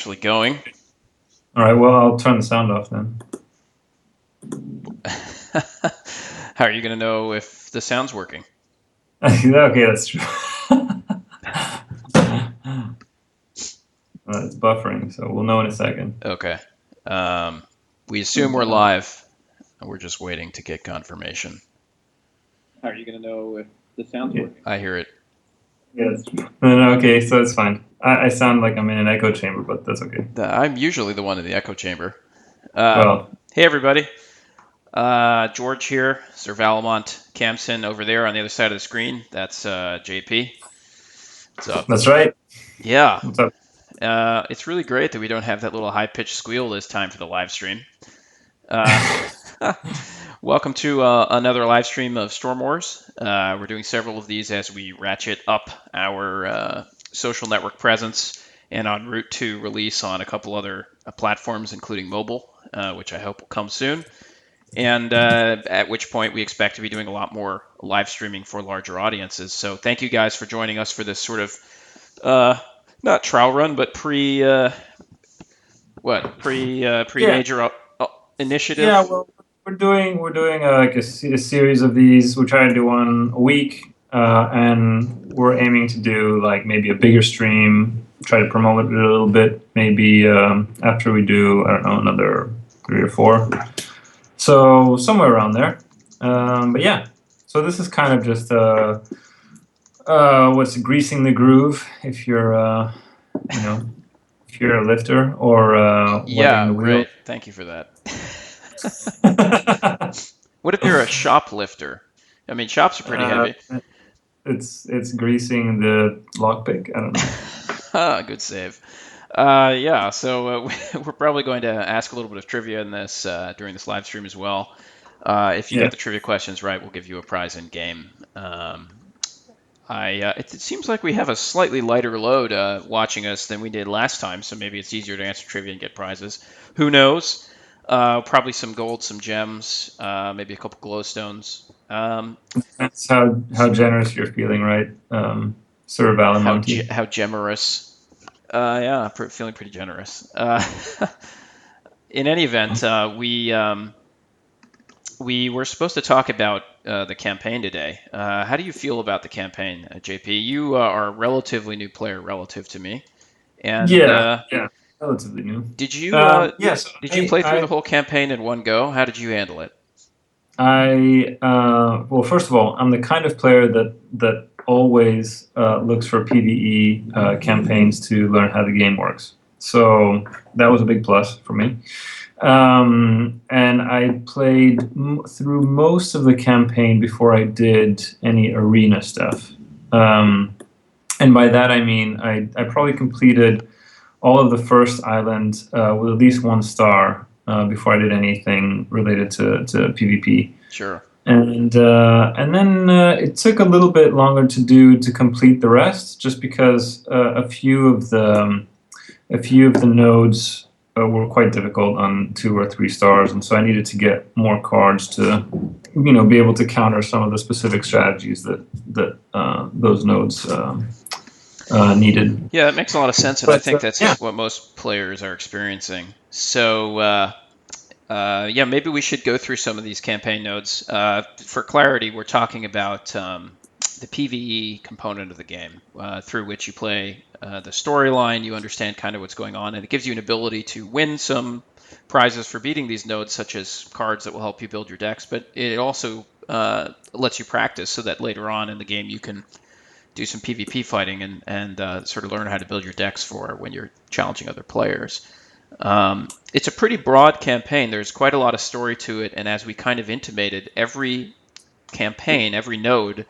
Actually going. All right, well, I'll turn the sound off then. How are you going to know if the sound's working? Okay, that's true. It's buffering, so we'll know in a second. Okay. Um, we assume we're Uh, live, and we're just waiting to get confirmation. How are you going to know if the sound's yeah, working? I hear it. yeah, that's true. No, okay, so it's fine. I sound like I'm in an echo chamber, but that's okay. I'm usually the one in the echo chamber. Uh, Well, hey, everybody. George here, Sir Valamont Camson over there on the other side of the screen. That's JP. What's up? that's right. Yeah. What's up? It's really great that we don't have that little high-pitched squeal this time for the live stream. Uh, Welcome to another live stream of Storm Wars. We're doing several of these as we ratchet up our social network presence and en route to release on a couple other platforms, including mobile, which I hope will come soon. And at which point we expect to be doing a lot more live streaming for larger audiences. So thank you guys for joining us for this sort of not trial run, but pre Yeah, major yeah. initiative. Well, we're doing like a series of these. We're trying to do one a week, and we're aiming to do like maybe a bigger stream. Try to promote it a little bit. Maybe after we do, I don't know, another 3 or 4. So somewhere around there. But yeah, so this is kind of just what's greasing the groove if you're you know if you're a lifter or wetting Yeah, the right. wheel. Thank you for that. What if you're a shoplifter? I mean, shops are pretty uh, heavy. it's greasing the lockpick. I don't know. Good save. Yeah, so we're probably going to ask a little bit of trivia in this during this live stream as well. If you Yeah. get the trivia questions right, we'll give you a prize in game. It seems like we have a slightly lighter load watching us than we did last time, so maybe it's easier to answer trivia and get prizes. Who knows? Probably some gold, some gems, maybe a couple glowstones. That's how generous you're feeling, right, Sir Valamonti? How generous. Yeah, feeling pretty generous. In any event, we were supposed to talk about the campaign today. How do you feel about the campaign, JP? You are a relatively new player relative to me, and Yeah, yeah, relatively new. did you Yes, did you play through the whole campaign in one go? How did you handle it? well, first of all, I'm the kind of player that always looks for PvE campaigns to learn how the game works. So that was a big plus for me. And I played through most of the campaign before I did any arena stuff. Um, and by that I mean I probably completed all of the first island with at least 1 star before I did anything related to PvP. Sure. And then it took a little bit longer to complete the rest, just because a few of the nodes were quite difficult on 2 or 3 stars, and so I needed to get more cards to, be able to counter some of the specific strategies that those nodes needed. Yeah, that makes a lot of sense, and I But think yeah, that's what most players are experiencing. So, yeah, maybe we should go through some of these campaign nodes. For clarity, we're talking about the PvE component of the game, through which you play the storyline, you understand kind of what's going on, and it gives you an ability to win some prizes for beating these nodes, such as cards that will help you build your decks, but it also lets you practice so that later on in the game you can do some PvP fighting and sort of learn how to build your decks for when you're challenging other players. It's a pretty broad campaign. There's quite a lot of story to it, and as we kind of intimated, every campaign, every node,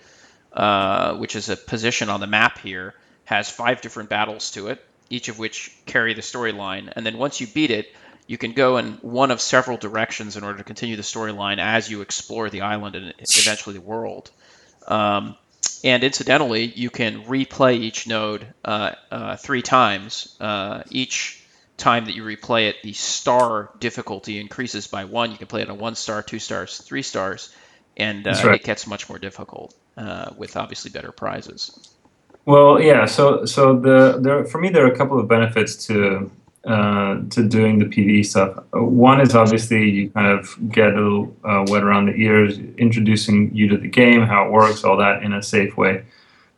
which is a position on the map here, has 5 different battles to it, each of which carry the storyline. And then once you beat it, you can go in one of several directions in order to continue the storyline as you explore the island and eventually the world. Um, and incidentally, you can replay each node 3 times. Each time that you replay it, the star difficulty increases by 1. You can play it on 1 star, 2 stars, 3 stars, and that's right. it gets much more difficult with obviously better prizes. Well, yeah. So for me, there are a couple of benefits to to doing the PvE stuff. One is obviously you kind of get a little wet around the ears, introducing you to the game, how it works, all that in a safe way.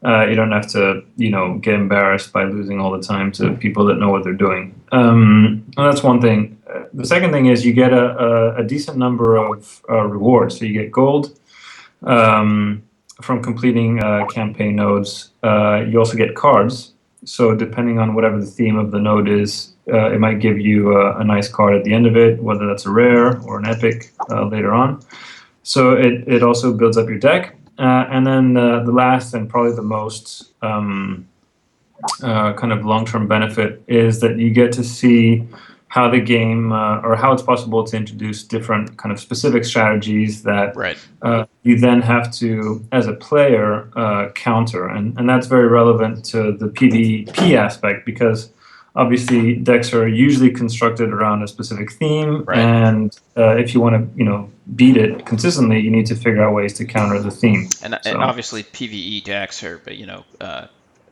You don't have to, get embarrassed by losing all the time to people that know what they're doing. And that's one thing. The second thing is you get a decent number of rewards. So you get gold from completing campaign nodes. You also get cards. So depending on whatever the theme of the node is, it might give you a nice card at the end of it, whether that's a rare or an epic later on. So it also builds up your deck. And then the last and probably the most kind of long-term benefit is that you get to see how the game or how it's possible to introduce different kind of specific strategies that Right. you then have to, as a player, counter. And that's very relevant to the PvP aspect because obviously decks are usually constructed around a specific theme. Right. And if you want to, beat it consistently, you need to figure out ways to counter the theme. And So. obviously PvE decks are,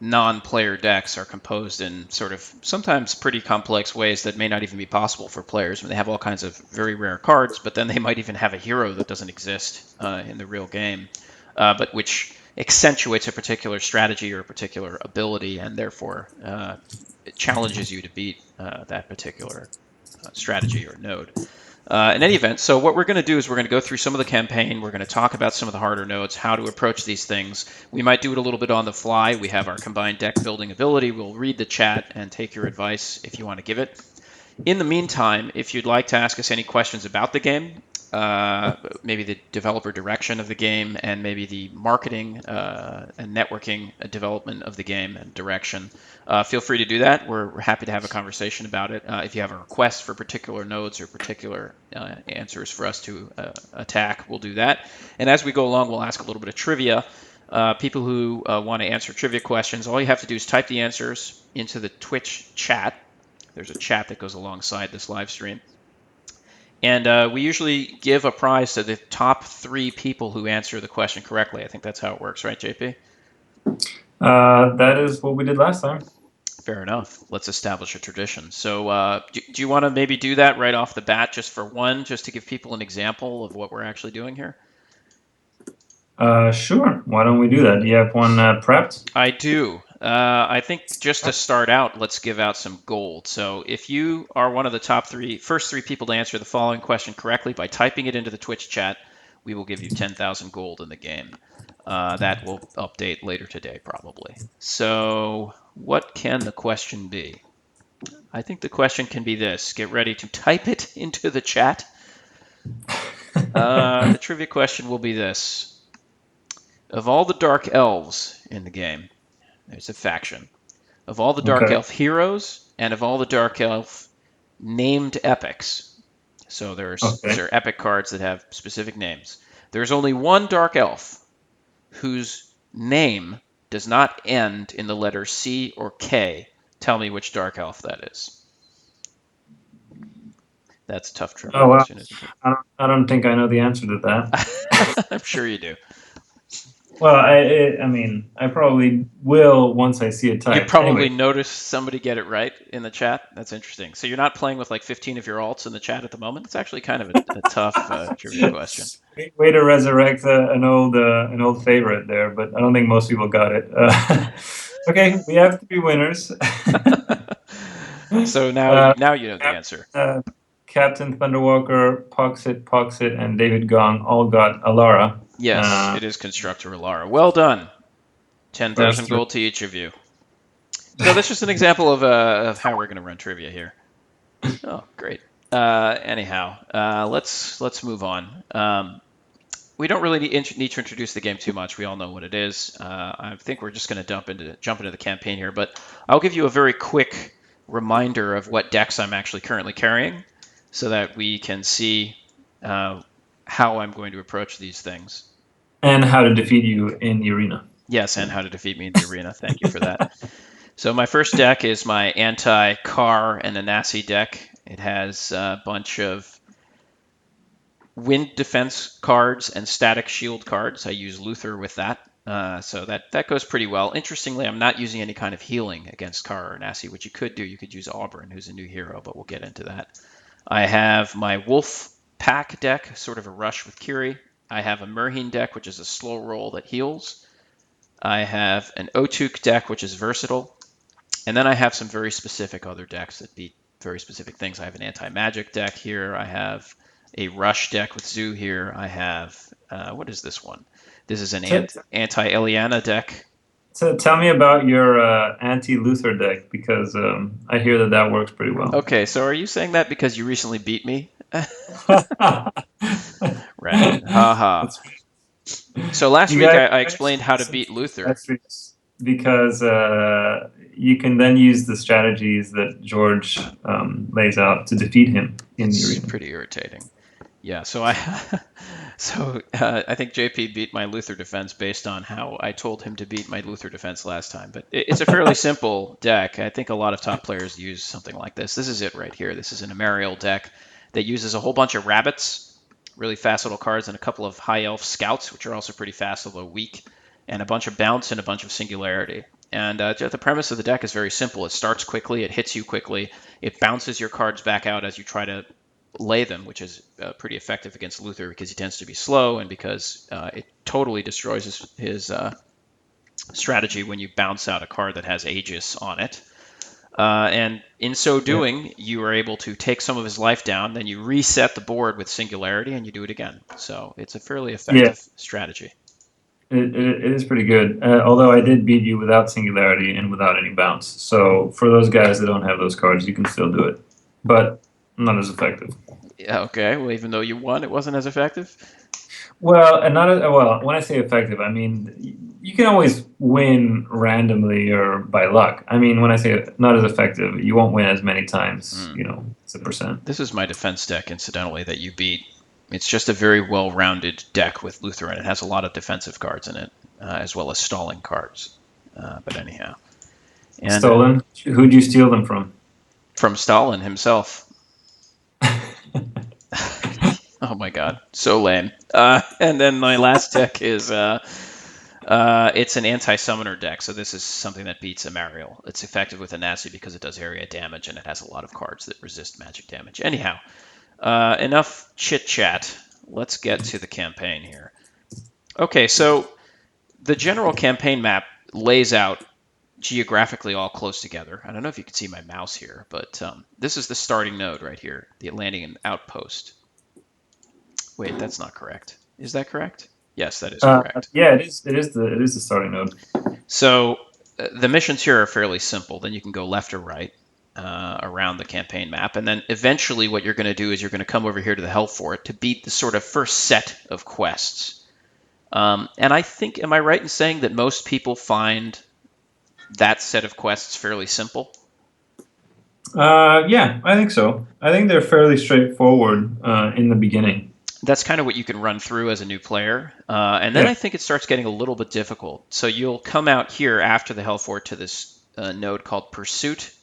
non-player decks are composed in sort of sometimes pretty complex ways that may not even be possible for players. They have all kinds of very rare cards, but then they might even have a hero that doesn't exist in the real game, but which accentuates a particular strategy or a particular ability, and therefore it challenges you to beat that particular strategy or node. In any event, so what we're going to do is we're going to go through some of the campaign. We're going to talk about some of the harder nodes, how to approach these things. We might do it a little bit on the fly. We have our combined deck building ability. We'll read the chat and take your advice if you want to give it. In the meantime, if you'd like to ask us any questions about the game, maybe the developer direction of the game, and maybe the marketing and networking development of the game and direction, feel free to do that. We're happy to have a conversation about it. If you have a request for particular nodes or particular answers for us to attack, we'll do that. And as we go along, we'll ask a little bit of trivia. People who want to answer trivia questions, all you have to do is type the answers into the Twitch chat. There's a chat that goes alongside this live stream. And we usually give a prize to the top 3 people who answer the question correctly. I think that's how it works, right, JP? That is what we did last time. Fair enough. Let's establish a tradition. So do you want to maybe do that right off the bat just for one, just to give people an example of what we're actually doing here? Sure. Why don't we do that? Do you have one prepped? I do. I think just to start out, let's give out some gold. So if you are one of the first three people to answer the following question correctly by typing it into the Twitch chat, we will give you 10,000 gold in the game. That will update later today, probably. So what can the question be? I think the question can be this. Get ready to type it into the chat. The trivia question will be this. Of all the Dark Elves in the game, there's a faction. Of all the Dark Elf heroes and of all the Dark Elf named epics, so these are epic cards that have specific names. There's only one Dark Elf whose name does not end in the letter C or K. Tell me which Dark Elf that is. That's a tough trivia question, isn't it? I don't think I know the answer to that. I'm sure you do. Well, I mean, I probably will once I see it typed. You probably Anyway. noticed somebody get it right in the chat. That's interesting. So you're not playing with like 15 of your alts in the chat at the moment? It's actually kind of a tough trivia question. Way to resurrect an old favorite there, but I don't think most people got it. Okay, we have 3 winners. So now you know the answer. Captain Thunderwalker, Poxit, and David Gong all got Alara. Yes, it is Constructor Alara. Well done. 10,000 gold to each of you. So that's just an example of how we're going to run trivia here. Oh, great. Anyhow, let's move on. We don't really need to introduce the game too much. We all know what it is. I think we're just going to jump into the campaign here, but I'll give you a very quick reminder of what decks I'm actually currently carrying so that we can see how I'm going to approach these things. And how to defeat you in the arena. Yes, and how to defeat me in the arena. Thank you for that. So my first deck is my anti-Car and Anasi deck. It has a bunch of wind defense cards and static shield cards. I use Luther with that. So that goes pretty well. Interestingly, I'm not using any kind of healing against Kara or Nasi, which you could do. You could use Auburn, who's a new hero, but we'll get into that. I have my Wolf Pack deck, sort of a rush with Kiri. I have a Merhin deck, which is a slow roll that heals. I have an Otuk deck, which is versatile. And then I have some very specific other decks that beat very specific things. I have an anti-magic deck here. I have a rush deck with Zoo here. I have, what is this one? This is an T- anti-Eliana deck. So tell me about your anti-Luther deck, because I hear that works pretty well. Okay, so are you saying that because you recently beat me? Right. Haha. That's So last You week guys I should explained do how to some beat Luther. strategies, because you can then use the strategies that George lays out to defeat him in the It's arena. pretty irritating. Yeah, so I think JP beat my Luther defense based on how I told him to beat my Luther defense last time. But it's a fairly simple deck. I think a lot of top players use something like this. This is it right here. This is an Amariel deck that uses a whole bunch of rabbits, really fast little cards, and a couple of high elf scouts, which are also pretty fast although weak, and a bunch of bounce and a bunch of singularity. And the premise of the deck is very simple. It starts quickly, it hits you quickly, it bounces your cards back out as you try to lay them, which is pretty effective against Luther because he tends to be slow and because it totally destroys his strategy when you bounce out a card that has Aegis on it. And in so Yeah, doing, you are able to take some of his life down, then you reset the board with Singularity and you do it again. So it's a fairly yeah, effective strategy. it is pretty good. Although I did beat you without Singularity and without any bounce. So for those guys that don't have those cards, you can still do it, but not as effective. Yeah, okay. Well, even though you won, it wasn't as effective. Well, and not as, well. When I say effective, I mean you can always win randomly or by luck. I mean, when I say not as effective, you won't win as many times. Hmm. It's a percent. This is my defense deck, incidentally, that you beat. It's just a very well-rounded deck with Luther, and it has a lot of defensive cards in it, as well as stalling cards. But anyhow, and Stolen? Who'd you steal them from? from Stalin himself. Oh my God, so lame. And then my last deck is it's an anti-summoner deck, so this is something that beats Amariel. It's effective with a Nasi because it does area damage, and it has a lot of cards that resist magic damage. Anyhow, enough chit chat. Let's get to the campaign here. Okay, so the general campaign map lays out geographically all close together. I don't know if you can see my mouse here, but this is the starting node right here, the Atlantean outpost. Wait, that's not correct. Is that correct? Yes, that is correct. Yeah, it is. It is the starting node. So the missions here are fairly simple. Then you can go left or right around the campaign map. And then eventually what you're going to do is you're going to come over here to the Hell Fort to beat the sort of first set of quests. And I think, am I right in saying that most people find that set of quests fairly simple? Yeah, I think so. I think they're fairly straightforward in the beginning. That's kind of what you can run through as a new player. And then Yeah. I think it starts getting a little bit difficult. So you'll come out here after the Hell Fort to this node called Pursuit,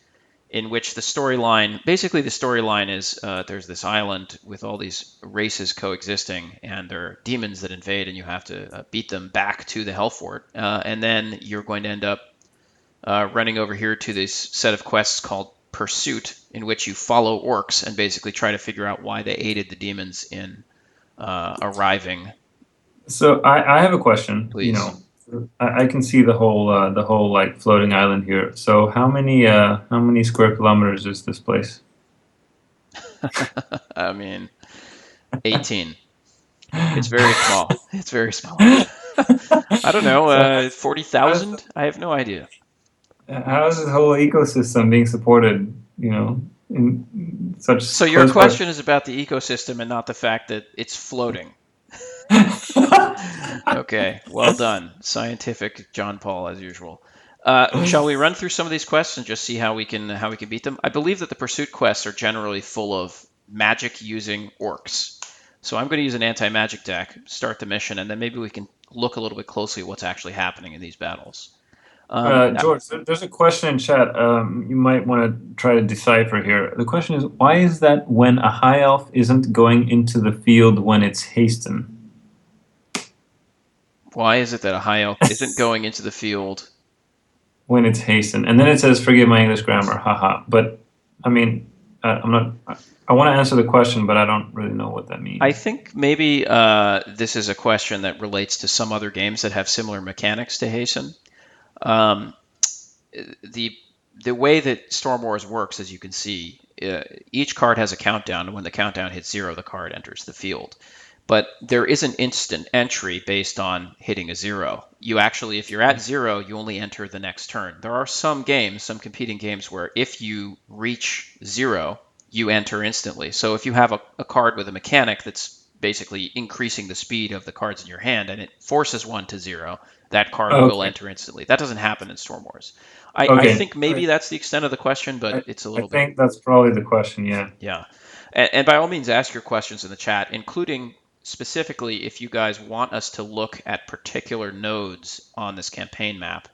in which the storyline, basically the storyline is there's this island with all these races coexisting, and there are demons that invade, and you have to beat them back to the Hell Fort. And then you're going to end up running over here to this set of quests called Pursuit, in which you follow orcs and basically try to figure out why they aided the demons in arriving. So I have a question. Please. I can see the whole like floating island here. So how many square kilometers is this place? I mean, 18. It's very small. It's very small. I don't know, So 40,000? I have no idea. how is this whole ecosystem being supported? In So such your close proximity. question is about the ecosystem and not the fact that it's floating. Okay, well done. Scientific John Paul as usual. Shall we run through some of these quests and just see how we can beat them? I believe that the pursuit quests are generally full of magic using orcs. So I'm going to use an anti-magic deck, start the mission, and then maybe we can look a little bit closely at what's actually happening in these battles. George, there's a question in chat. You might want to try to decipher here. The question is, why is that when a high elf isn't going into the field when it's hasten? Why is it that a high elk isn't going into the field? When it's hastened, and then it says, "Forgive my English grammar, haha." But I mean, I'm not. I want to answer the question, but I don't really know what that I means. think maybe this is a question that relates to some other games that have similar mechanics to hasten. Um, the the way that Storm Wars works, as you can see, each card has a countdown, and when the countdown hits 0, the card enters the field. But there is an instant entry based on hitting a 0. You actually, if you're at 0, you only enter the next turn. There are some games, some competing games, where if you reach 0, you enter instantly. So if you have a card with a mechanic that's basically increasing the speed of the cards in your hand and it forces one to 0, that card will Okay. enter instantly. That doesn't happen in Storm Wars. I Okay. think maybe that's the extent of the question, but it's a I little bit, think that's probably the question. Yeah. yeah. And by all means, ask your questions in the chat, including specifically if you guys want us to look at particular nodes on this campaign map.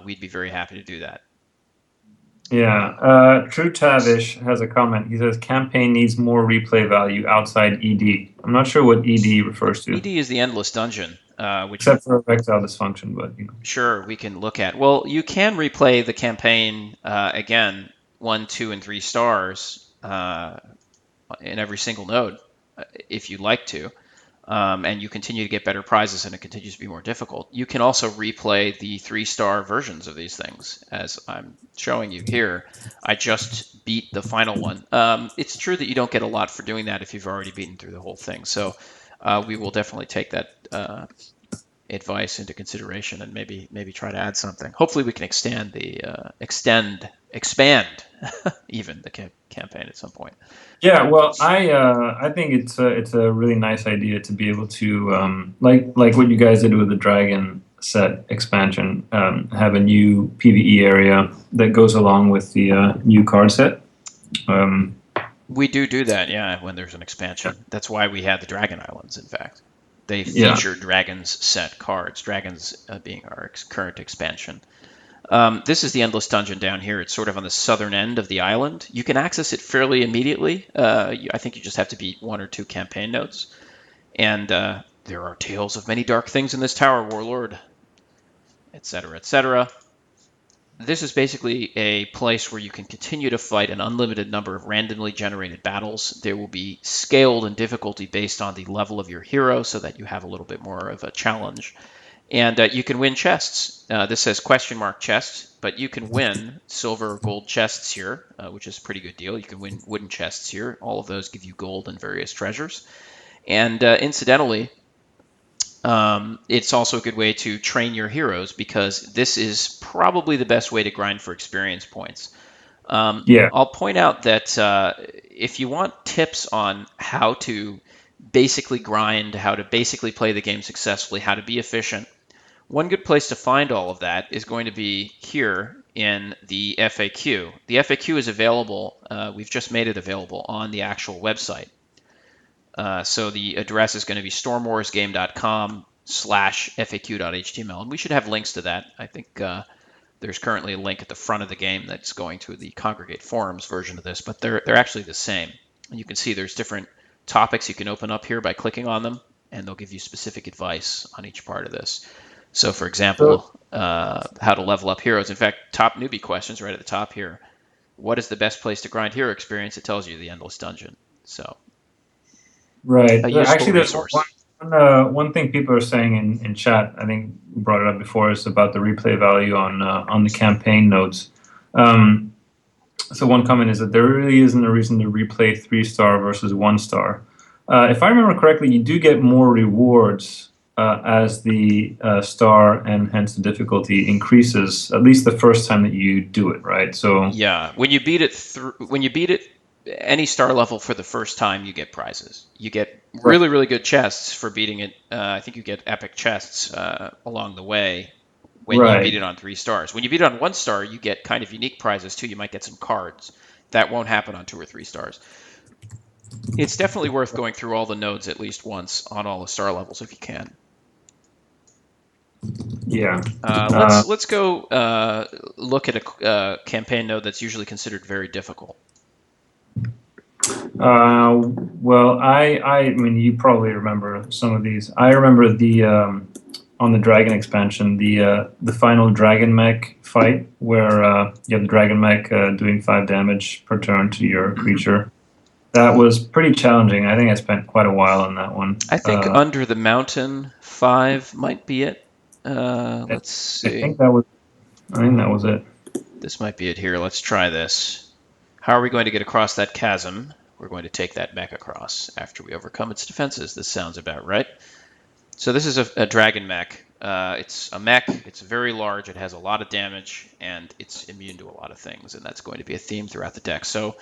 We'd be very happy to do that. Yeah. True Tavish has a comment. He says campaign needs more replay value outside ED. I'm not sure what ED refers to, ED is the endless dungeon, which except for erectile dysfunction. But sure we can look at. Well, you can replay the campaign again, 1, 2, and 3 stars in every single node if you'd like to. And you continue to get better prizes and it continues to be more difficult. You can also replay the 3-star versions of these things, as I'm showing you here. I just beat the final one. It's true that you don't get a lot for doing that if you've already beaten through the whole thing. So we will definitely take that advice into consideration and maybe try to add something. Hopefully, we can expand even the campaign at some point. yeah, well, I think it's a really nice idea to be able to like what you guys did with the Dragon set expansion, have a new PVE area that goes along with the new card set. We do that, yeah, when there's an expansion. That's why we had the Dragon Islands, in fact. They Yeah. feature Dragons set cards, Dragons being our current expansion. This is the Endless Dungeon down here. It's sort of on the southern end of the island. You can access it fairly immediately. I think you just have to beat 1 or 2 campaign notes. And there are tales of many dark things in this tower, Warlord, etc., etc. This is basically a place where you can continue to fight an unlimited number of randomly generated battles. There will be scaled in difficulty based on the level of your hero so that you have a little bit more of a challenge. And you can win chests. This says question mark chest, but you can win silver or gold chests here, which is a pretty good deal. You can win wooden chests here. All of those give you gold and various treasures. And incidentally, it's also a good way to train your heroes because this is probably the best way to grind for experience points. Yeah. I'll point out that if you want tips on how to basically grind, how to basically play the game successfully, how to be efficient, one good place to find all of that is going to be here in the FAQ. The FAQ is available. We've just made it available on the actual website. So the address is going to be stormwarsgame.com/faq.html, and we should have links to that. I think there's currently a link at the front of the game that's going to the Congregate Forums version of this, but they're actually the same. And you can see there's different topics you can open up here by clicking on them, and they'll give you specific advice on each part of this. So, for So, example, how to level up heroes. In fact, top newbie questions right at the top here. What is the best place to grind hero experience? It tells you the Endless Dungeon. So, right. a useful Actually, there's resource. one thing people are saying in chat. I think we brought it up before. Is about the replay value on the campaign notes. Um, so one comment is that there really isn't a reason to replay 3-star versus 1-star. If I remember correctly, you do get more rewards as the star and hence the difficulty increases. At least the first time that you do it, right? So Yeah, when you beat it any star level for the first time, you get prizes. You get right, really good chests for beating it. I think you get epic chests along the way when you beat right. it on 3 stars. When you beat it on 1 star, you get kind of unique prizes too. You might get some cards that won't happen on 2 or 3 stars. It's definitely worth going through all the nodes at least once on all the star levels if you can. Yeah. Let's go look at a campaign node that's usually considered very difficult. Well, I mean, you probably remember some of these. I remember on the Dragon expansion, the final Dragon mech fight where you have the Dragon mech doing 5 damage per turn to your creature. That was pretty challenging. I think I spent quite a while on that one. I think Under the Mountain 5 might be it. Let's see. I think that was it. This might be it here. Let's try this. How are we going to get across that chasm? We're going to take that mech across after we overcome its defenses. This sounds about right. So this is a dragon mech. It's a mech. It's very large. It has a lot of damage, and it's immune to a lot of things, and that's going to be a theme throughout the deck. So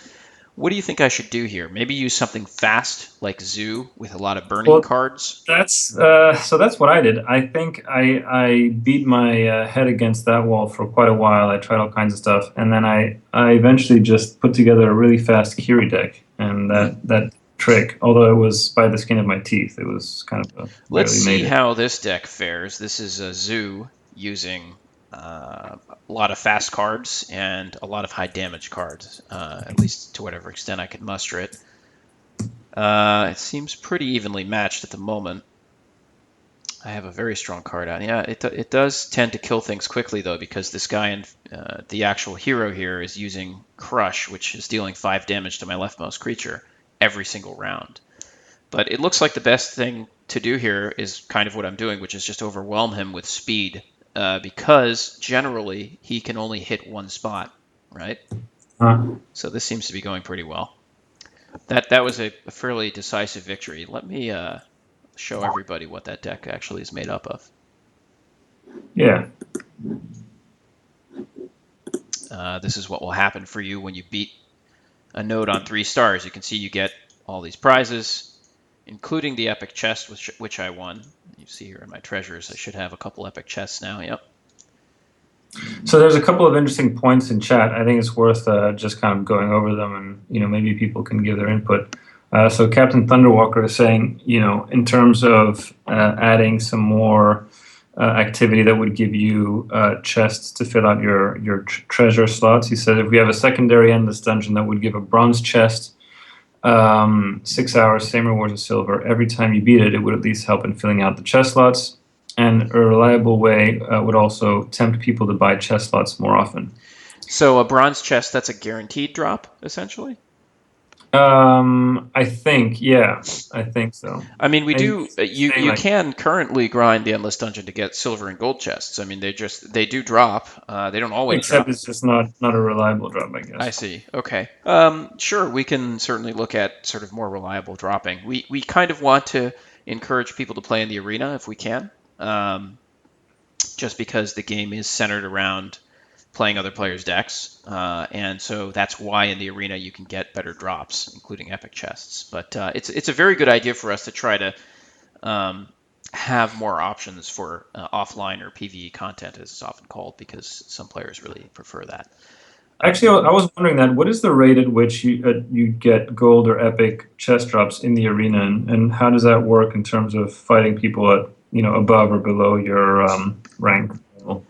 what do you think I should do here? Maybe use something fast like Zoo with a lot of burning cards? That's what I did. I think I beat my head against that wall for quite a while. I tried all kinds of stuff, and then I eventually just put together a really fast Kiri deck, and that trick, although it was by the skin of my teeth, it was kind of Let's see how this deck fares. This is a Zoo using a lot of fast cards and a lot of high damage cards, at least to whatever extent I can muster it. It seems pretty evenly matched at the moment. I have a very strong card out. Yeah, it does tend to kill things quickly, though, because this guy and the actual hero here is using Crush, which is dealing 5 damage to my leftmost creature every single round. But it looks like the best thing to do here is kind of what I'm doing, which is just overwhelm him with speed, because generally he can only hit one spot, right? So this seems to be going pretty well. That was a fairly decisive victory. Let me show everybody what that deck actually is made up of. Yeah. This is what will happen for you when you beat a node on 3 stars. You can see you get all these prizes, including the epic chest, which I won. You see here in my treasures, I should have a couple epic chests now. Yep. So there's a couple of interesting points in chat. I think it's worth just kind of going over them, and maybe people can give their input. So Captain Thunderwalker is saying, in terms of adding some more activity that would give you chests to fill out your treasure slots. He said if we have a secondary endless dungeon that would give a bronze chest, 6 hours, same rewards as silver. Every time you beat it, it would at least help in filling out the chest slots. And a reliable way would also tempt people to buy chest slots more often. So a bronze chest, that's a guaranteed drop, essentially? I think so. I mean, we do. You can currently grind the endless dungeon to get silver and gold chests. I mean, they do drop. They don't always except drop. It's just not a reliable drop, I guess. I see. Okay. Sure, we can certainly look at sort of more reliable dropping. We kind of want to encourage people to play in the arena if we can, just because the game is centered around playing other players' decks, and so that's why in the arena you can get better drops, including epic chests. But it's a very good idea for us to try to have more options for offline or PvE content, as it's often called, because some players really prefer that. Actually, I was wondering that. What is the rate at which you get gold or epic chest drops in the arena, and how does that work in terms of fighting people at above or below your rank level?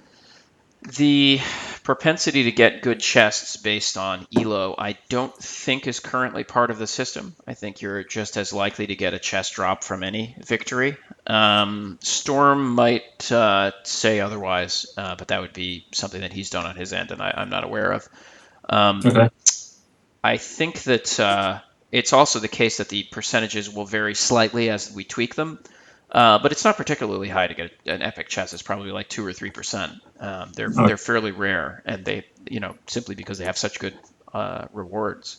The propensity to get good chests based on ELO, I don't think is currently part of the system. I think you're just as likely to get a chest drop from any victory. Storm might say otherwise, but that would be something that he's done on his end, and I'm not aware of. Okay. I think that it's also the case that the percentages will vary slightly as we tweak them. But it's not particularly high to get an epic chest. It's probably like 2 or 3%. They're fairly rare, and they simply because they have such good rewards.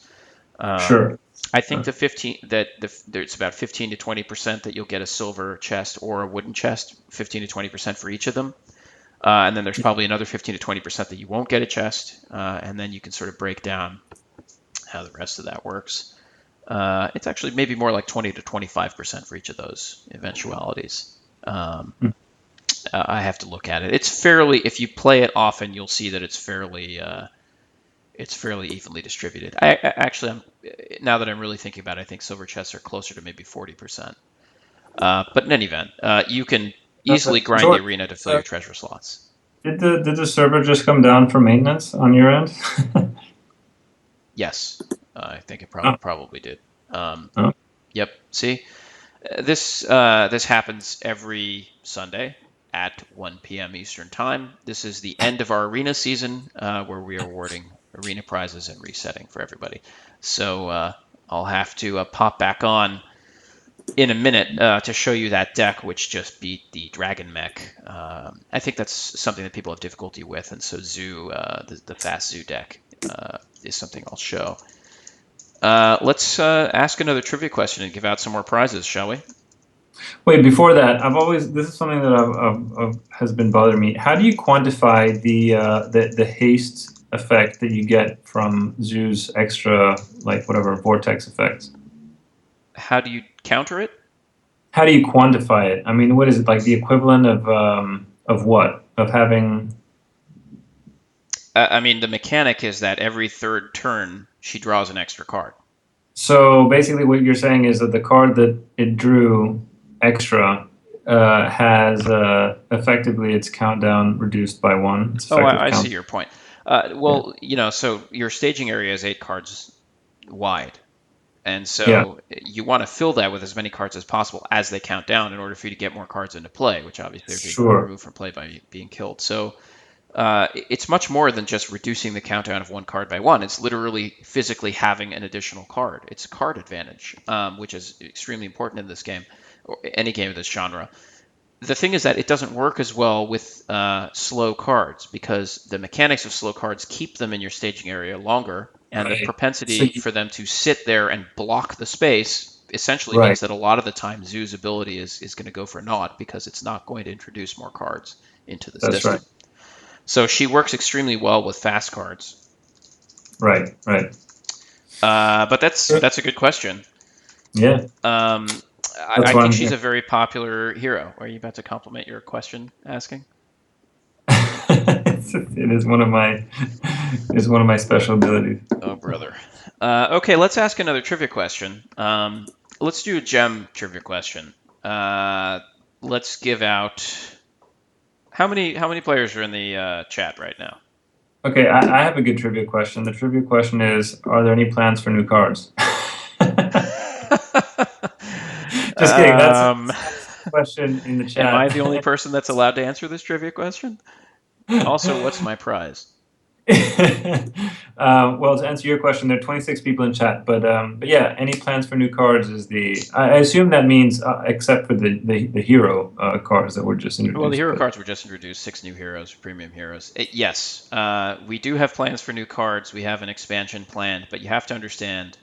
Sure. I think it's about 15 to 20% that you'll get a silver chest or a wooden chest. 15 to 20% for each of them, and then there's probably another 15 to 20% that you won't get a chest, and then you can sort of break down how the rest of that works. It's actually maybe more like 20 to 25% for each of those eventualities. I have to look at it. It's fairly, if you play it often, you'll see that it's fairly evenly distributed. Now that I'm really thinking about it, I think silver chests are closer to maybe 40%. But in any event, you can easily grind the arena to fill your treasure slots. Did the server just come down for maintenance on your end? Yes. I think it probably did. Yep. See, this happens every Sunday. at 1 p.m. Eastern Time. This is the end of our arena season where we are awarding arena prizes and resetting for everybody. So I'll have to pop back on in a minute to show you that deck, which just beat the Dragon Mech. I think that's something that people have difficulty with, and so Zoo, the fast Zoo deck, is something I'll show. Let's ask another trivia question and give out some more prizes, shall we? Wait, before that, this is something that has been bothering me. How do you quantify the haste effect that you get from Zoo's extra, like, whatever, vortex effects? How do you counter it? How do you quantify it? I mean, what is it, like the equivalent of what? Of having. I mean, the mechanic is that every third turn she draws an extra card. So basically, what you're saying is that the card that it drew extra has effectively its countdown reduced by 1. Its Oh, effective I see count. your point. Yeah. Well, so your staging area is 8 cards wide. And Yeah. so you want to fill that with as many cards as possible as they count down in order for you to get more cards into play, which obviously are being Sure. removed from play by being killed. So it's much more than just reducing the countdown of one card by one. It's literally physically having an additional card. It's a card advantage, which is extremely important in this game, or any game of this genre. The thing is that it doesn't work as well with slow cards because the mechanics of slow cards keep them in your staging area longer, and the Right. So propensity for them to sit there and block the space essentially right. means that a lot of the time Zoo's ability is going to go for naught because it's not going to introduce more cards into the That's right. system. So she works extremely well with fast cards. Right. Right. But that's a good question. Yeah. I That's why think I'm she's here. a very popular hero. Are you about to compliment your question asking? It is one of my special abilities. Oh, brother. Okay, let's ask another trivia question. Let's do a gem trivia question. Let's give out how many players are in the chat right now? Okay, I have a good trivia question. The trivia question is, are there any plans for new cards? Just kidding. That's um, that's the question in the am I chat. the only person that's allowed to answer this trivia question? Also, what's my prize? Well, to answer your question, there are 26 people in chat, but yeah, any plans for new cards is the. I assume that means except for the hero cards that were just Well, the introduced. hero But cards were just introduced, 6 new heroes, premium heroes. Yes, we do have plans for new cards. We have an expansion planned, but you have to understand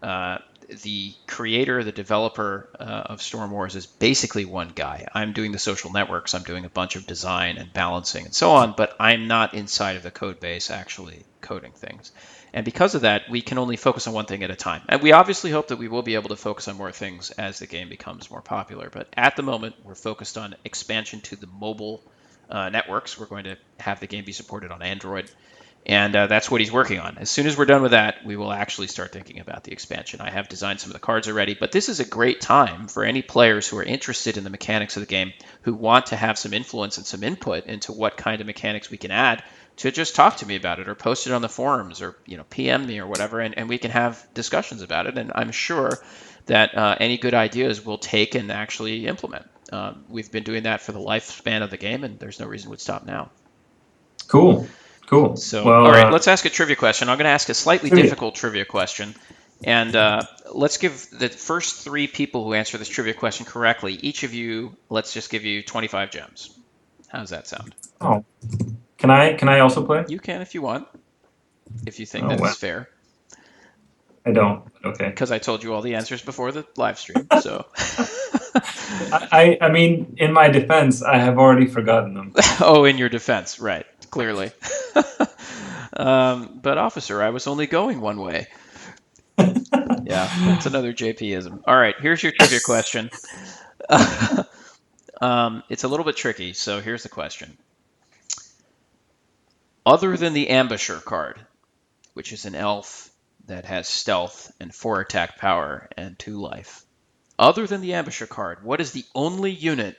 uh, the creator, the developer of Storm Wars is basically one guy. I'm doing the social networks, I'm doing a bunch of design and balancing and so on, but I'm not inside of the code base actually coding things. And because of that, we can only focus on one thing at a time. And we obviously hope that we will be able to focus on more things as the game becomes more popular. But at the moment, we're focused on expansion to the mobile networks. We're going to have the game be supported on Android. And that's what he's working on. As soon as we're done with that, we will actually start thinking about the expansion. I have designed some of the cards already, but this is a great time for any players who are interested in the mechanics of the game, who want to have some influence and some input into what kind of mechanics we can add, to just talk to me about it or post it on the forums or PM me or whatever, and we can have discussions about it. And I'm sure that any good ideas we'll take and actually implement. We've been doing that for the lifespan of the game, and there's no reason we'd stop now. cool, cool. So, Well, all right, let's ask a trivia question. I'm going to ask a slightly trivia. difficult trivia question. And let's give the first 3 people who answer this trivia question correctly, each of you, let's just give you 25 gems. How does that sound? Oh, can I also play? You can if you want, if you think Oh that wow, it's fair, I don't. Okay. because I told you all the answers before the live stream. So, I mean, in my defense, I have already forgotten them. oh, in your defense, right, clearly. But officer, I was only going one way. Yeah, that's another JPism. All right, here's your trivia question. It's a little bit tricky, so here's the question. Other than the Ambusher card, which is an elf that has stealth and 4 attack power and 2 life, other than the Ambusher card, what is the only unit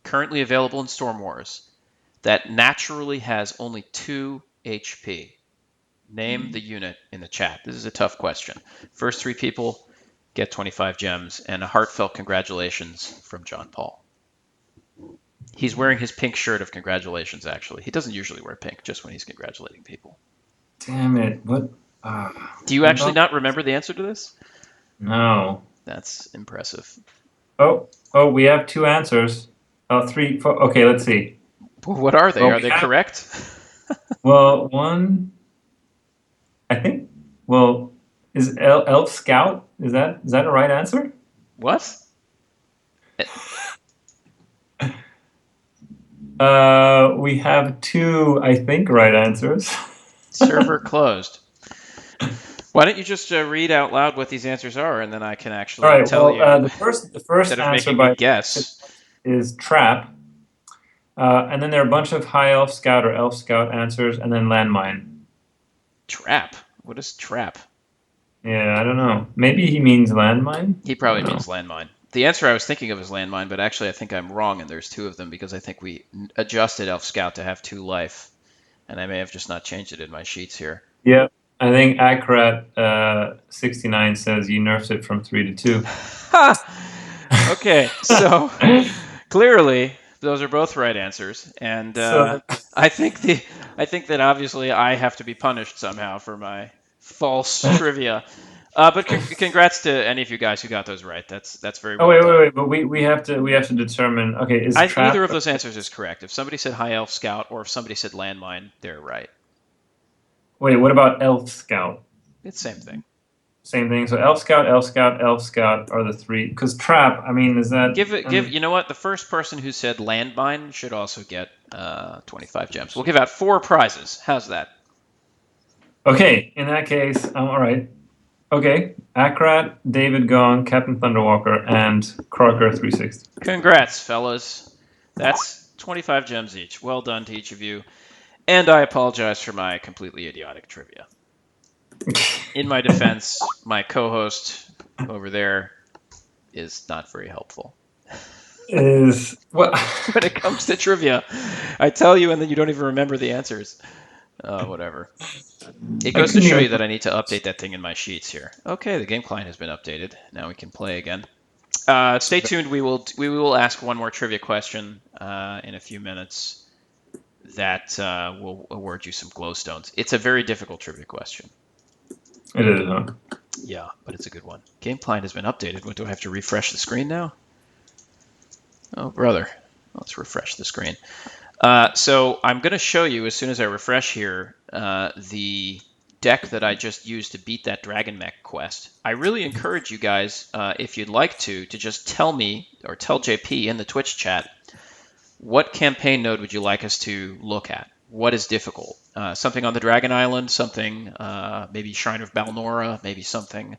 currently available in Storm Wars that naturally has only 2 HP? Name the unit in the chat. This is a tough question. First 3 people get 25 gems and a heartfelt congratulations from John Paul. He's wearing his pink shirt of congratulations, actually. He doesn't usually wear pink, just when he's congratulating people. Damn it! What? Do you what actually about- not remember the answer to this? No. That's impressive. Oh, we have 2 answers. Oh, 3, 4. Okay, let's see. What are they? Well, Are we they have- correct? Well, one, I think. Well, is Elf Scout? Is that a right answer? What? We have 2, I think, right answers. Server closed. Why don't you just read out loud what these answers are, and then I can actually All right. tell Well, you the first instead of answer making me by guess. is Trap, and then there are a bunch of High Elf Scout or Elf Scout answers, and then Landmine. Trap. What is trap? Yeah, I don't know. Maybe he means landmine. He probably means landmine. The answer I was thinking of is landmine, but actually I think I'm wrong, and there's 2 of them because I think we adjusted Elf Scout to have 2 life, and I may have just not changed it in my sheets here. Yep. I think Acrat 69 says you nerfed it from 3 to 2. Okay, so clearly those are both right answers, and So- I think that obviously I have to be punished somehow for my false trivia. But congrats to any of you guys who got those right. That's very well Oh done. wait. But we have to determine. Okay, is Trap? Either of those answers is correct. If somebody said High Elf Scout or if somebody said Landmine, they're right. Wait, what about Elf Scout? It's the same thing. Same thing. So Elf Scout, Elf Scout, Elf Scout are the 3. Because Trap, I mean, is that Give. You know what? The first person who said Landmine should also get 25 gems. We'll give out 4 prizes. How's that? Okay, in that case, all right. Okay, Akrat, David Gong, Captain Thunderwalker, and Crocker 360. Congrats, fellas. That's 25 gems each. Well done to each of you. And I apologize for my completely idiotic trivia. In my defense, my co-host over there is not very helpful. Is what? When it comes to trivia, I tell you and then you don't even remember the answers. Whatever. It goes to show you that I need to update that thing in my sheets here. Okay, the game client has been updated. Now we can play again. Stay tuned. We will ask one more trivia question in a few minutes that will award you some glowstones. It's a very difficult trivia question. It is, huh? Yeah, but it's a good one. Game client has been updated. What, do I have to refresh the screen now? Oh, brother. Let's refresh the screen. So I'm going to show you, as soon as I refresh here, the deck that I just used to beat that Dragon Mech quest. I really encourage you guys, if you'd like to just tell me, or tell JP in the Twitch chat, what campaign node would you like us to look at? What is difficult? Something on the Dragon Island, something maybe Shrine of Balnora, maybe something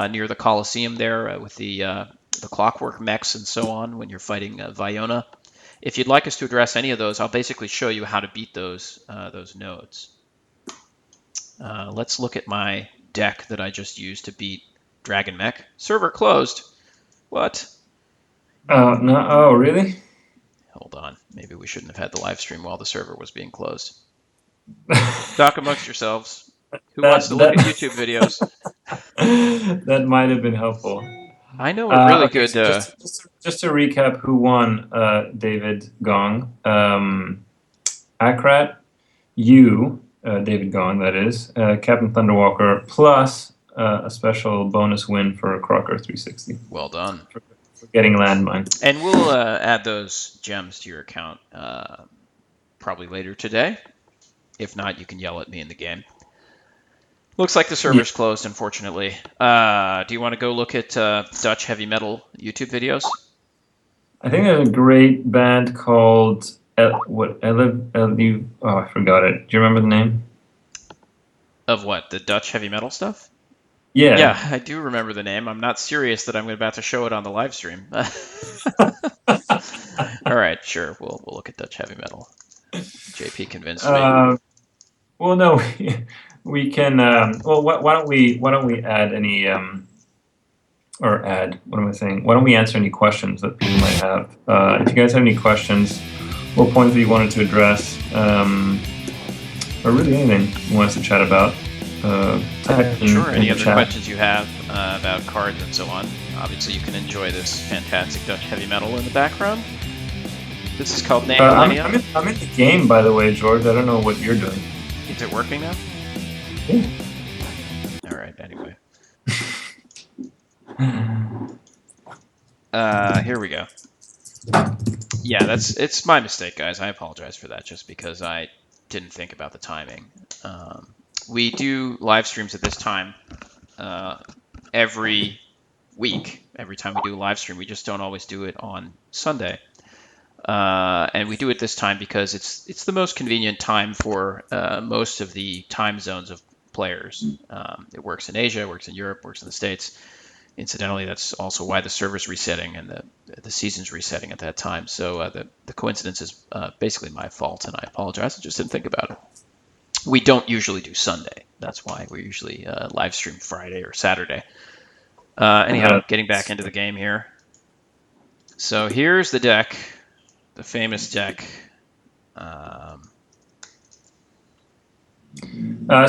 near the Colosseum there with the clockwork mechs and so on when you're fighting Viona. If you'd like us to address any of those, I'll basically show you how to beat those nodes. Let's look at my deck that I just used to beat Dragon Mech. Server closed. What? No. Oh, really? Hold on. Maybe we shouldn't have had the live stream while the server was being closed. Talk amongst yourselves. Who wants to look at YouTube videos? That might have been helpful. I know a really okay, good. So just to recap, who won? David Gong, Akrat, you, David Gong, that is, Captain Thunderwalker, plus a special bonus win for Crocker 360. Well done. For getting landmine. And we'll add those gems to your account probably later today. If not, you can yell at me in the game. Looks like the server's closed, unfortunately. Do you want to go look at Dutch heavy metal YouTube videos? I think there's a great band called I forgot it. Do you remember the name? Of what? The Dutch heavy metal stuff? Yeah. Yeah, I do remember the name. I'm not serious that I'm about to show it on the live stream. All right, sure. We'll look at Dutch heavy metal. JP convinced me. Well, no, we can. Well, why don't we add any or add? What am I saying? Why don't we answer any questions that people might have? If you guys have any questions, or points that you wanted to address, or really anything you want us to chat about, type in Sure. Any the other chat. questions you have about cards and so on? Obviously, you can enjoy this fantastic Dutch heavy metal in the background. This is called I'm, Atlantea. I'm, in, I'm in the game, by the way, George. I don't know what you're doing. Is it working now? Yeah. All right. Anyway, here we go. Yeah, it's my mistake, guys. I apologize for that, just because I didn't think about the timing. We do live streams at this time every week. Every time we do a live stream, we just don't always do it on Sunday. And we do it this time because it's the most convenient time for most of the time zones of players. It works in Asia, works in Europe, works in the States. Incidentally, that's also why the server's resetting and the season's resetting at that time. So the coincidence is basically my fault, and I apologize. I just didn't think about it. We don't usually do Sunday. That's why we usually live stream Friday or Saturday. Anyhow, getting back into the game here. So here's the deck, the famous deck.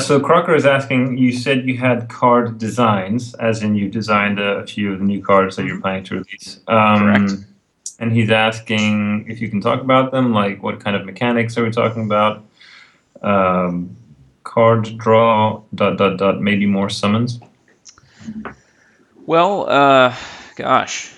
So Crocker is asking, you said you had card designs, as in you designed a few of the new cards that you're planning to release. Correct. And he's asking if you can talk about them, like what kind of mechanics are we talking about? Card draw, ... maybe more summons. Well, gosh,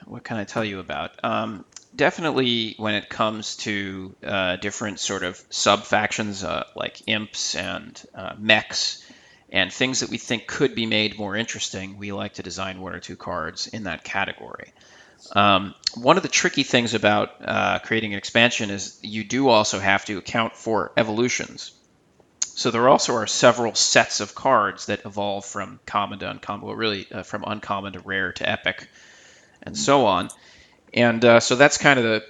what can I tell you about? Definitely when it comes to different sort of sub-factions like imps and mechs and things that we think could be made more interesting, we like to design one or two cards in that category. One of the tricky things about creating an expansion is you do also have to account for evolutions. So there also are several sets of cards that evolve from common to uncommon, well, really from uncommon to rare to epic, and so on. And so that's kind of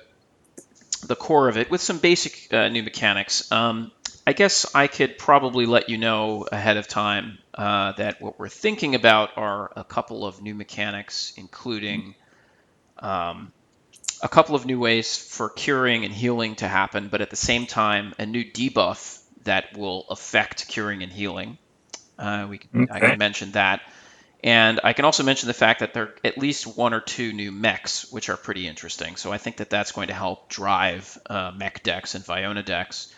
the core of it, with some basic new mechanics. I guess I could probably let you know ahead of time that what we're thinking about are a couple of new mechanics, including a couple of new ways for curing and healing to happen, but at the same time, a new debuff that will affect curing and healing. I can mention that. And I can also mention the fact that there are at least one or two new mechs, which are pretty interesting. So I think that that's going to help drive mech decks and Viona decks.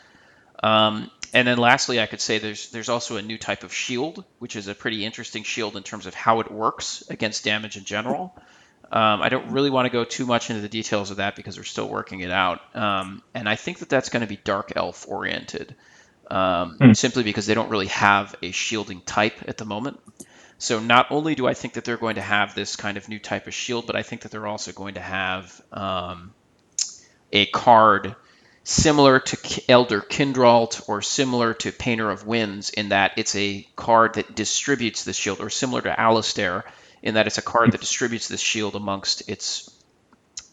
And then lastly, I could say there's also a new type of shield, which is a pretty interesting shield in terms of how it works against damage in general. I don't really want to go too much into the details of that because we're still working it out. And I think that that's going to be Dark Elf oriented, simply because they don't really have a shielding type at the moment. So not only do I think that they're going to have this kind of new type of shield, but I think that they're also going to have a card similar to Elder Kindralt or similar to Painter of Winds in that it's a card that distributes the shield, or similar to Alistair in that it's a card that distributes this shield amongst its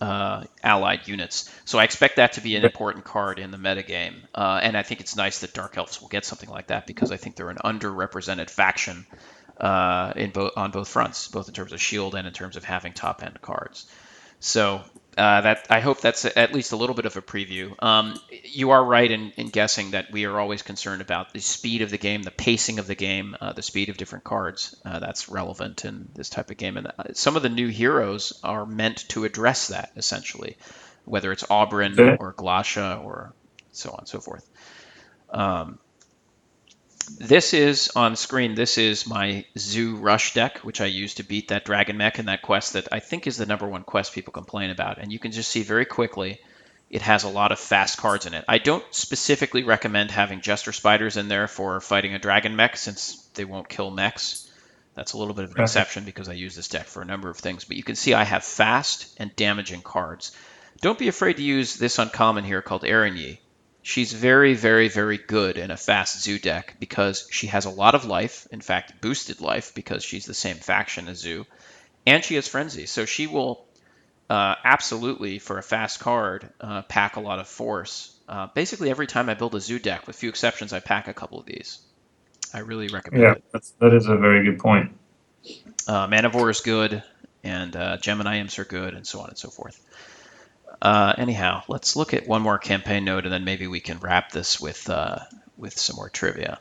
allied units. So I expect that to be an important card in the metagame. And I think it's nice that Dark Elves will get something like that because I think they're an underrepresented faction on both fronts, both in terms of shield and in terms of having top end cards. So that I hope that's at least a little bit of a preview. You are right in guessing that we are always concerned about the speed of the game, the pacing of the game, the speed of different cards. That's relevant in this type of game, and some of the new heroes are meant to address that essentially, whether it's Aubryn or Glasha or so on and so forth. This is on screen. This is my Zoo Rush deck, which I use to beat that Dragon Mech in that quest that I think is the #1 quest people complain about. And you can just see very quickly it has a lot of fast cards in it. I don't specifically recommend having Jester Spiders in there for fighting a Dragon Mech since they won't kill mechs. That's a little bit of an exception because I use this deck for a number of things. But you can see I have fast and damaging cards. Don't be afraid to use this uncommon here called Erinyi. She's very, very, very good in a fast Zoo deck because she has a lot of life, in fact, boosted life because she's the same faction as Zoo, and she has Frenzy. So she will absolutely, for a fast card, pack a lot of force. Basically, every time I build a Zoo deck, with few exceptions, I pack a couple of these. I really recommend it. That is a very good point. Manivore is good, and Gemini Imps are good, and so on and so forth. Anyhow, let's look at one more campaign node, and then maybe we can wrap this with some more trivia.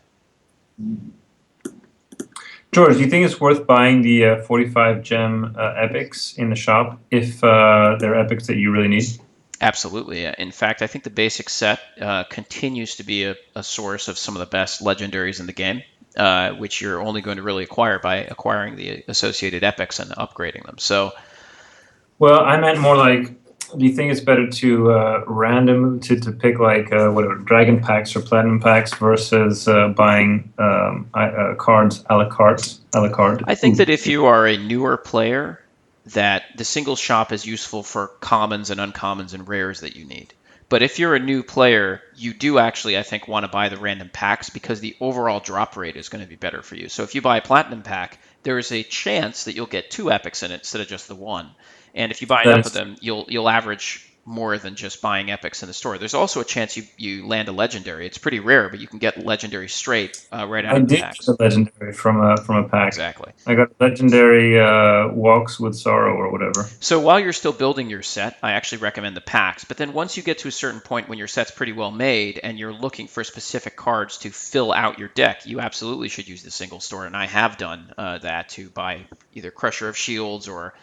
George, do you think it's worth buying the 45 gem epics in the shop if they're epics that you really need? Absolutely. In fact, I think the basic set continues to be a source of some of the best legendaries in the game, which you're only going to really acquire by acquiring the associated epics and upgrading them. So, Well, I meant more like, do you think it's better to to pick like whatever dragon packs or platinum packs versus buying cards a la carte? A la carte. I think that if you are a newer player, that the single shop is useful for commons and uncommons and rares that you need. But if you're a new player, you do actually, I think, want to buy the random packs because the overall drop rate is going to be better for you. So if you buy a platinum pack, there is a chance that you'll get 2 epics in it instead of just the one. And if you buy That enough of is them, you'll average more than just buying epics in the store. There's also a chance you land a legendary. It's pretty rare, but you can get legendary straight right out I of the did get packs. a legendary from a pack. Exactly. I got legendary walks with sorrow or whatever. So while you're still building your set, I actually recommend the packs. But then once you get to a certain point when your set's pretty well made and you're looking for specific cards to fill out your deck, you absolutely should use the single store. And I have done that to buy either Crusher of Shields or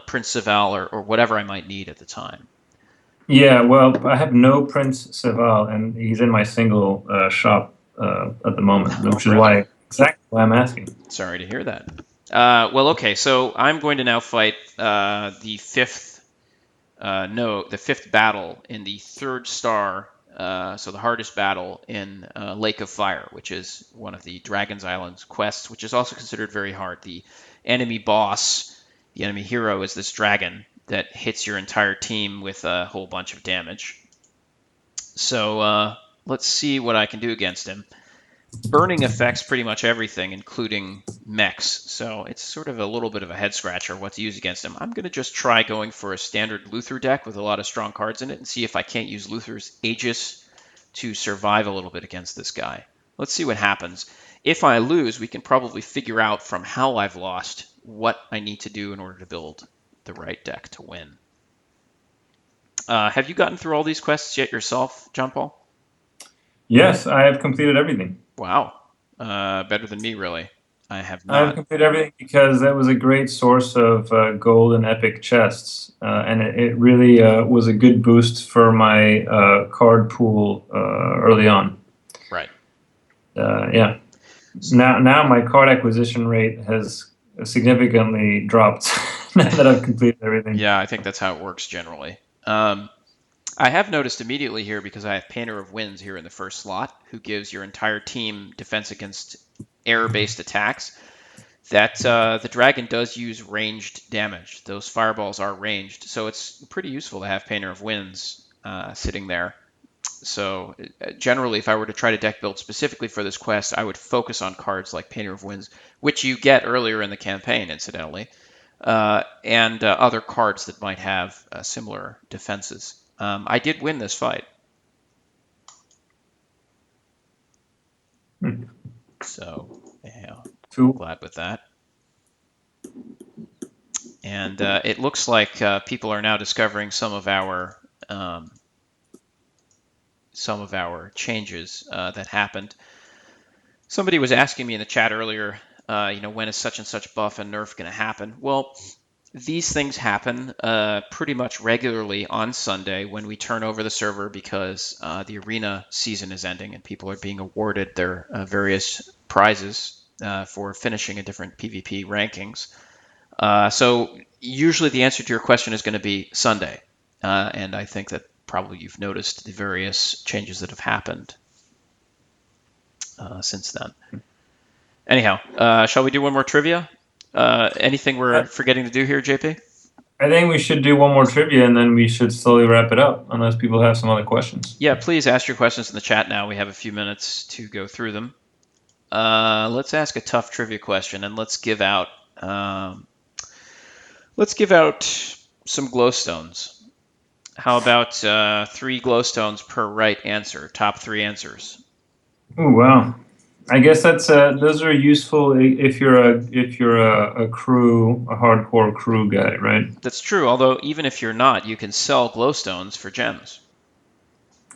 Prince Saval or whatever I might need at the time. Yeah, well, I have no Prince Seval, and he's in my single shop at the moment, Oh, which is really? exactly why I'm asking. Sorry to hear that. Well, okay, so I'm going to now fight the fifth the fifth battle in the third star, so the hardest battle in Lake of Fire, which is one of the Dragon's Island's quests, which is also considered very hard. The enemy boss, the enemy hero, is this dragon that hits your entire team with a whole bunch of damage. So let's see what I can do against him. Burning affects pretty much everything, including mechs, so it's sort of a little bit of a head scratcher what to use against him. I'm going to just try going for a standard Luther deck with a lot of strong cards in it and see if I can't use Luther's Aegis to survive a little bit against this guy. Let's see what happens. If I lose, we can probably figure out from how I've lost what I need to do in order to build the right deck to win. Have you gotten through all these quests yet yourself, John Paul? Yes, I have completed everything. Wow. Better than me, really. I have I have not. completed everything because that was a great source of gold and epic chests, and it really was a good boost for my card pool early on. Right. Yeah. Now my card acquisition rate has significantly dropped now that I've completed everything. Yeah, I think that's how it works generally. I have noticed immediately here, because I have Painter of Winds here in the first slot, who gives your entire team defense against air-based attacks, that the dragon does use ranged damage. Those fireballs are ranged, so it's pretty useful to have Painter of Winds sitting there. So generally, if I were to try to deck build specifically for this quest, I would focus on cards like Painter of Winds, which you get earlier in the campaign, incidentally, and other cards that might have similar defenses. I did win this fight. So, yeah, Cool. glad with that. And it looks like people are now discovering some of our changes that happened. Somebody was asking me in the chat earlier, when is such and such buff and nerf going to happen? Well, these things happen pretty much regularly on Sunday when we turn over the server, because the arena season is ending and people are being awarded their various prizes for finishing in different PvP rankings. So usually the answer to your question is going to be Sunday. And I think that probably you've noticed the various changes that have happened since then. Anyhow, shall we do one more trivia? Anything we're forgetting to do here, JP? I think we should do one more trivia and then we should slowly wrap it up, unless people have some other questions. Yeah, please ask your questions in the chat now. We have a few minutes to go through them. Let's ask a tough trivia question, and let's give out some glowstones. How about 3 glowstones per right answer? Top 3 answers. Oh wow! I guess that's those are useful if you're a crew, a hardcore crew guy, right? That's true. Although even if you're not, you can sell glowstones for gems.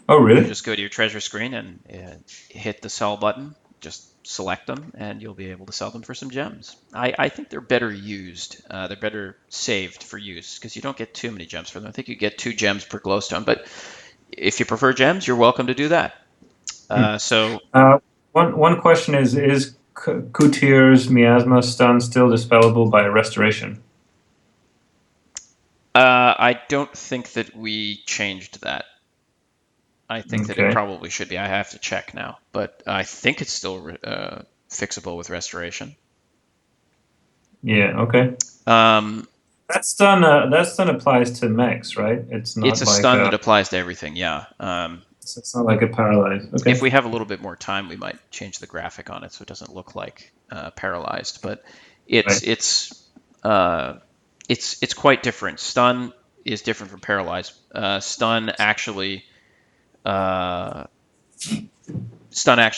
Oh You really? just go to your treasure screen and hit the sell button. Just select them, and you'll be able to sell them for some gems. I think they're better used. They're better saved for use because you don't get too many gems for them. I think you get 2 gems per glowstone, but if you prefer gems, you're welcome to do that. So One question is Kutir's miasma stun still dispellable by restoration? I don't think that we changed that. I think that it Okay. probably should be. I have to check now, but I think it's still fixable with restoration. Yeah. Okay. Um, That stun applies to mechs, right? It's it's not a like stun that applies to everything. Yeah. it's not like a paralyze. Okay. If we have a little bit more time, we might change the graphic on it so it doesn't look like paralyzed. But it's Right. it's uh, it's quite different. Stun is different from paralyzed. Uh, stun actually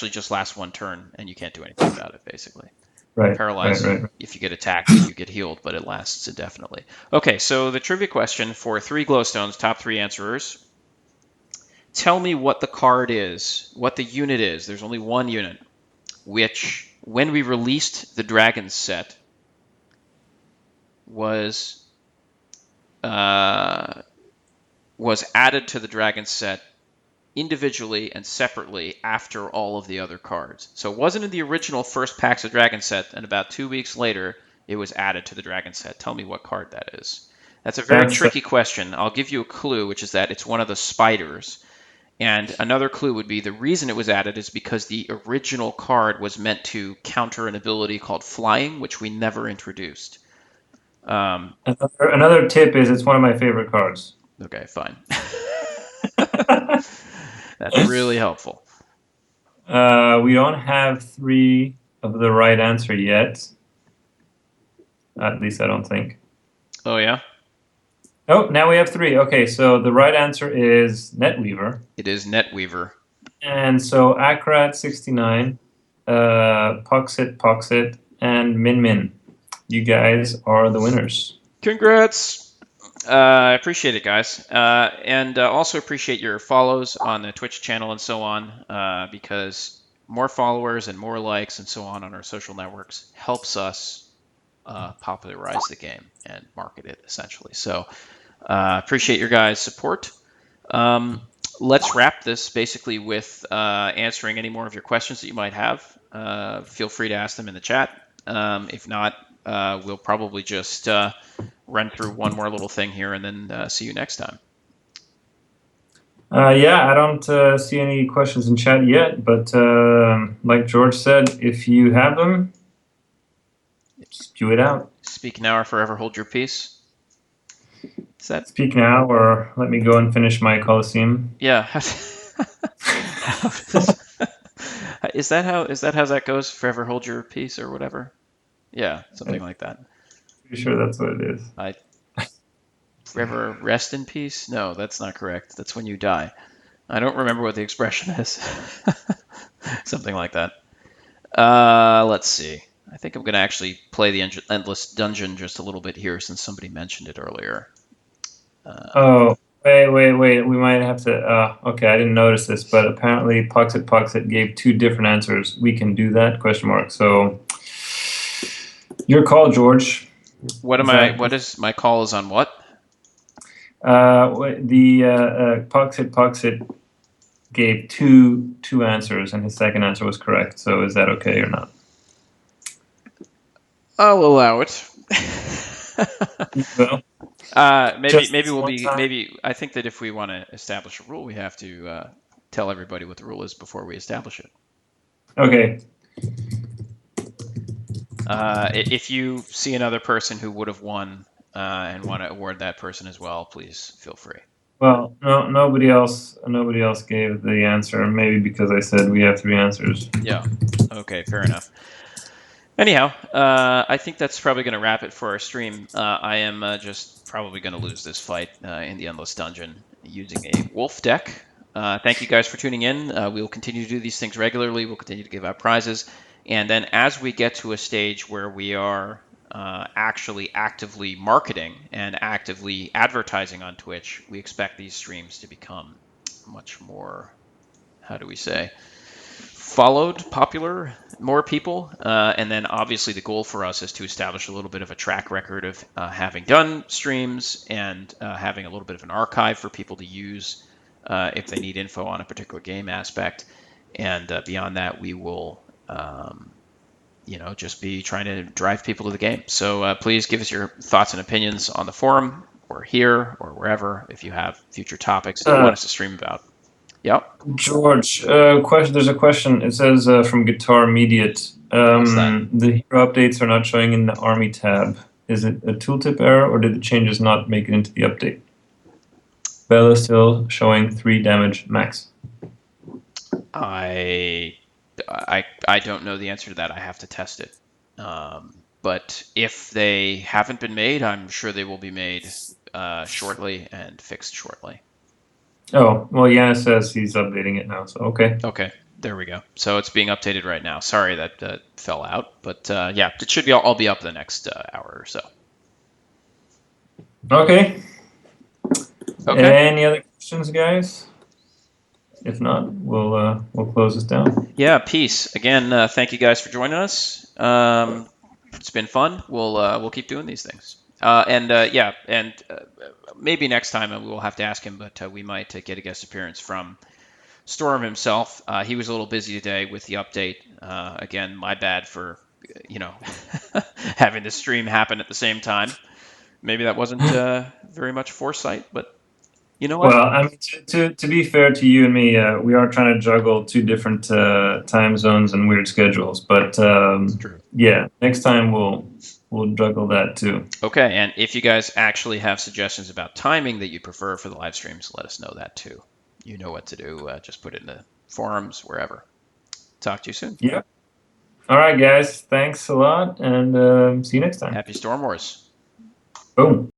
just lasts 1 turn, and you can't do anything about it basically. Right. Paralyzed, Right. if you get attacked, you get healed, but it lasts indefinitely. Okay, so the trivia question for 3 glowstones, top 3 answerers. Tell me what the card is, what the unit is. There's only 1 unit, which, when we released the Dragon set, was uh, was added to the Dragon set individually and separately after all of the other cards. So it wasn't in the original first packs of Dragon set, and about 2 weeks later, it was added to the Dragon set. Tell me what card that is. That's a very That's tricky question. I'll give you a clue, which is that it's one of the spiders. And another clue would be the reason it was added is because the original card was meant to counter an ability called Flying, which we never introduced. another tip is it's one of my favorite cards. Okay, fine. That's really helpful. We don't have 3 of the right answer yet. At least I don't think. Oh, yeah? Oh, now we have 3. Okay, so the right answer is Netweaver. It is Netweaver. And so Akrat69, Poxit, and Min Min. You guys are the winners. Congrats! I appreciate it, guys. And also appreciate your follows on the Twitch channel and so on, because more followers and more likes and so on our social networks helps us popularize the game and market it, essentially. So appreciate your guys' support. Let's wrap this basically with answering any more of your questions that you might have. Feel free to ask them in the chat. If not, we'll probably just run through one more little thing here and then see you next time. Yeah, I don't see any questions in chat yet, but like George said, if you have them, spew it out. Speak now or forever hold your peace. Is that? Speak now, or let me go and finish my Colosseum. Yeah. Is that how that goes? Forever hold your peace or whatever. Yeah, something like that. Pretty sure that's what it is. Forever rest in peace? No, that's not correct. That's when you die. I don't remember what the expression is. Something like that. Let's see. I think I'm going to actually play the Endless Dungeon just a little bit here since somebody mentioned it earlier. Oh, wait. We might have to. Okay, I didn't notice this, but apparently Poxit gave 2 different answers. We can do that? Question mark. So, your call, George. What is my call is on what? The Poxit gave two answers, and his second answer was correct. So, is that okay or not? I'll allow it. Well, maybe I think that if we want to establish a rule, we have to tell everybody what the rule is before we establish it. Okay. If you see another person who would have won and want to award that person as well, please feel free. Well, no, nobody else gave the answer. Maybe because I said we have 3 answers. Yeah. Okay. Fair enough. Anyhow, I think that's probably going to wrap it for our stream. I am just probably going to lose this fight in the Endless Dungeon using a wolf deck. Thank you guys for tuning in. We will continue to do these things regularly. We'll continue to give out prizes. And then as we get to a stage where we are actually actively marketing and actively advertising on Twitch, we expect these streams to become much more, how do we say, followed popular, more people. And then obviously the goal for us is to establish a little bit of a track record of having done streams and having a little bit of an archive for people to use if they need info on a particular game aspect. And beyond that, we will, just be trying to drive people to the game. So please give us your thoughts and opinions on the forum or here or wherever if you have future topics that you want us to stream about. Yep. George, question. There's a question. It says from Guitar Mediate. What's that? The hero updates are not showing in the Army tab. Is it a tooltip error, or did the changes not make it into the update? Bella still showing 3 damage max. I don't know the answer to that. I have to test it. But if they haven't been made, I'm sure they will be made shortly and fixed shortly. Oh, well, Yana says he's updating it now, so okay. Okay, there we go. So it's being updated right now. Sorry that fell out, but yeah, it should all be up the next hour or so. Okay. Okay. Any other questions, guys? If not, we'll close this down. Yeah, peace. Again, thank you guys for joining us. It's been fun. We'll keep doing these things. And maybe next time we'll have to ask him, but we might get a guest appearance from Storm himself. He was a little busy today with the update. Again, my bad for having the stream happen at the same time. Maybe that wasn't very much foresight, but you know what? Well, I mean, to be fair to you and me, we are trying to juggle 2 different time zones and weird schedules. But True. yeah, next time we'll juggle that too. Okay, and if you guys actually have suggestions about timing that you prefer for the live streams, let us know that too. You know what to do. Just put it in the forums, wherever. Talk to you soon. Yeah. All right, guys. Thanks a lot, and see you next time. Happy Storm Wars. Boom.